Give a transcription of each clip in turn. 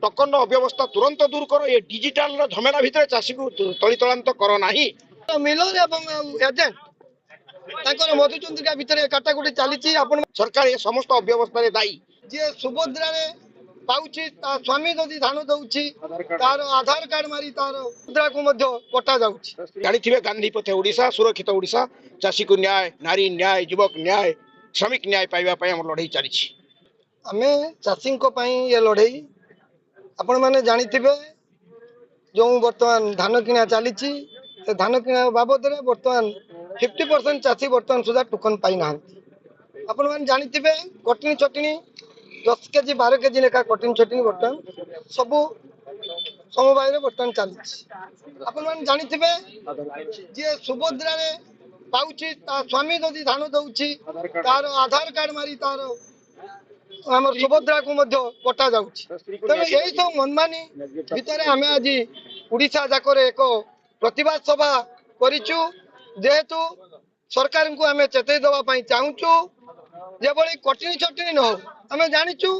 Token अव्यवस्था तुरंत दूर करो। ये डिजिटल झमेला भितर चाषी को तलितलांत करो नाही। मिलर एजेंट मधुचंद्रिका भितर काटाकुटी चली सरकार ये समस्त अव्यवस्था दायी। जी सुभद्रा पाउची स्वामी जदि धान दउची तार आधार कार्ड मारी तार मुद्रा को कटा जाउची। जानिथिबे गांधी पथे ओडिशा सुरक्षित ओडिशा चाषी को न्याय नारी न्याय युवक न्याय श्रमिक न्याय पाइबा पय हम लड़ाई चली। आमे चाषी को पई ये लड़ाई आपण माने जानिथिबे जो वर्तमान धान किना चली से धान किना बाबद रे वर्तमान 50% चाषी वर्तमान सुधा टोकन पाई ना। आपण माने जानिथिबे कटनी चटनी 10 केजी 12 केजी लेखा कटिंग चटिंग बर्तमान सबू समवाय रे बर्तमान चली। आपण माने जानिथिबे जे सुभद्रा रे पाउची स्वामी जदि धान दउची तार आधार कार्ड मारी तार हमर सुभद्रा को कटा जाउची। तेणु यही सब मनमानी भितर आम आज उड़ीसा जाकर एक प्रतिवाद सभा करिचु। जेहेतु सरकार को आम चेतई देवाई चाहूचु जेभली कटनी चटनी न हो। आम जाचु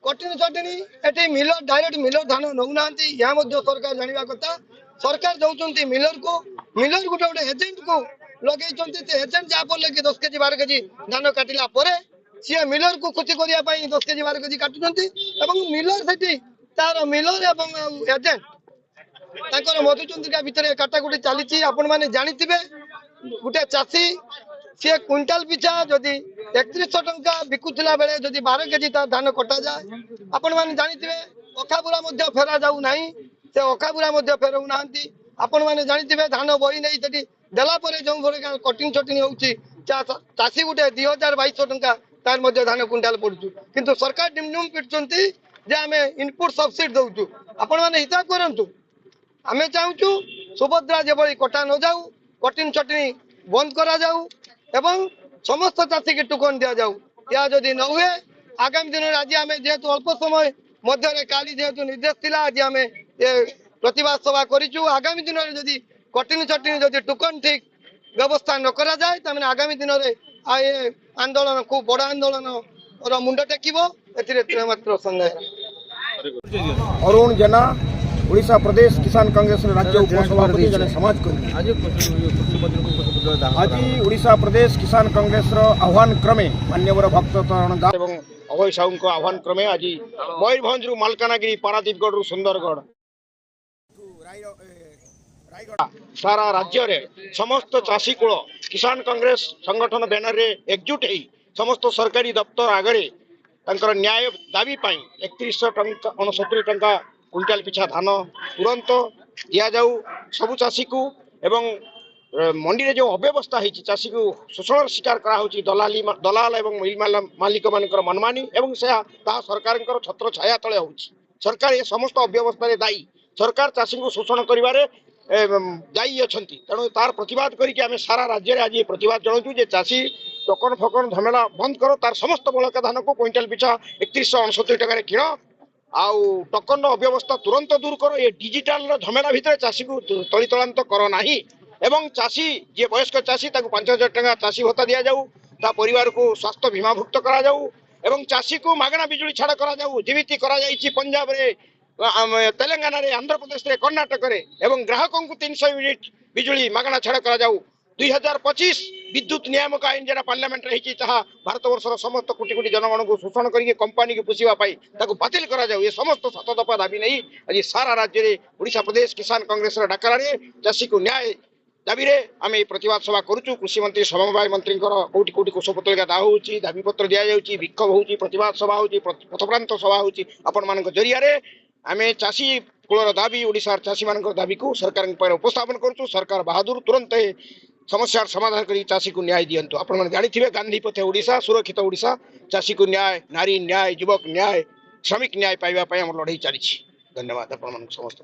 कटनी चटनी ये मिलर डायरेक्ट मिलर धान नौना या सरकार जाना कथा। सरकार दौरान मिलर को मिलर गोटे गोटे एजेंट को लगे एजेंट जहाँफल कि 10 केजी 12 केजी धान काटिला सी मिलर को खुशी करने 10 केजी 12 केजी काटुं मिलर से तार मिलर एजेंट मधुचंद्रिका भितर काटाकुटी चली। आपण मैंने जानिथिबे गोटे चाषी सी क्विंटाल पिछा जदि 3100 टंका बिकुला बेले जदि 12 केजी धान कटा जाए आपण मैंने जानिथिबे अखाबुरा फेरा जाऊ नाही। से अखाबुरा फेरऊ ना। आपण मैंने जानिथिबे धान बही नहीं सेठी देला परे जो कटिंग चटिंग होउची चाषी गोटे 2200 टंका तार धान क्विंटाल पड़ुचु। किंतु सरकार डिमडुम पिटुचंती जे आमे इनपुट सब्सिडी दउचु। आपण मैंने हिसाब करंतु आमे चाहूचु सुभद्रा जेभली कटा न जाऊ कटिंग चटनी बंद करा जाऊ एवं समस्त चाषी की टोकन दिया जाऊ। या जदि न हुए आगामी दिन में आज आम जेहेतु अल्प समय मध्य काली जेहेतु निर्देश थिला आज आम ये प्रतिवाद सभा करिचु। आगामी दिन में जदि कटिंग चटनी जदि टोकन ठीक व्यवस्था न करा जाए तमें आगामी दिन में ये आंदोलन खूब बड़ आंदोलन मुंड टेकिबो। एथिरे मात्र संदेह। अरुण जेना ओडिशा प्रदेश किसान कांग्रेस राज्य उपसभापति जने समाजकर्मी आज ओडिशा प्रदेश किसान कांग्रेस आह्वान क्रमे मान्यवर भक्त तरण दास एवं अभय साहू को आह्वान क्रमे आज मयूरभंज मालकानगिरी पारादीपगढ़ सुंदरगढ़ सारा राज्य रे समस्त चाषी कूल किसान कांग्रेस संगठन बैनर रे एकजुट होई समस्त सरकारी दफ्तर आगे न्याय दाबी 3100 टंका 69 टंका क्विंटाल पिछा धान तुरंत दिया जाऊ सबु चाषी को एवं मंडी रे जो अव्यवस्था है चाषी को शोषण शिकार करा दलाल एवं मिल मालिक मानकर मनमानी एवं सरकार छत्र छाया तले होउची। सरकार ये समस्त अव्यवस्था दायी। सरकार चाषी को शोषण करिवारे दायी अछंती। तेणु तार प्रतिवाद करके आम सारा राज्य में आज प्रतिवाद जनाऊँ जे चाषी टोकन फकन झमेला बंद करो तार समस्त बलका धान को क्विंटाल पिछा 3169 टका किण आउ टोकन अव्यवस्था तुरंत दूर करो। ये डिजिटल झमेला भितर चाषी को तलितलांत करो नाही। एवं चाषी जे वयस्क चाषी 5000 टका चाषी भत्ता दि जाऊ ता परिवार को स्वास्थ्य बीमा भुक्त करा जाऊ एवं चाषी को मागଣା बिजुली छाड़ करा जाऊ जेमिति करा जाईछि पंजाब रे तेलंगाना रे आंध्र प्रदेश रे कर्नाटक रे एवं ग्राहकों को 300 यूनिट बिजुली मागଣା छाड़ करा जाऊ। 2025 विद्युत नियामक आईन जरा पार्लियामेंट रही भारत वर्षर समस्त कोटी कोटी जनगण को शोषण करके कंपनी को पुषिबा बातिल करा जाऊ। ये समस्त 7 दफा दाबी नहीं आज सारा राज्य रे ओडिशा प्रदेश किसान कांग्रेस डाकरा रे चाषी को न्याय दाबी रे आम ये प्रतिवाद सभा करुचु। कृषि मंत्री समवाय मंत्री कोटी कोटी कोषपत्रिका दा होउची दाबी पत्र दिया जाउची विक्षोभ होउची प्रतिवाद सभा होउची पथप्रांत सभा होउची आपण मानक जरिया रे आम चाषी कूलर दाबी ओडिशा चाषी मान दाबी को सरकार उपस्थापन करुचु। सरकार बहादुर तुरंत समस्या समाधान कर चाषी को न्याय दिंतु। आपण मैंने जानिथिबे गांधी पथे ओडिशा सुरक्षित ओडिशा चाषी को न्याय नारी न्याय युवक न्याय श्रमिक न्याय पाइबा हम लड़ाई चली। धन्यवाद आपण समस्त।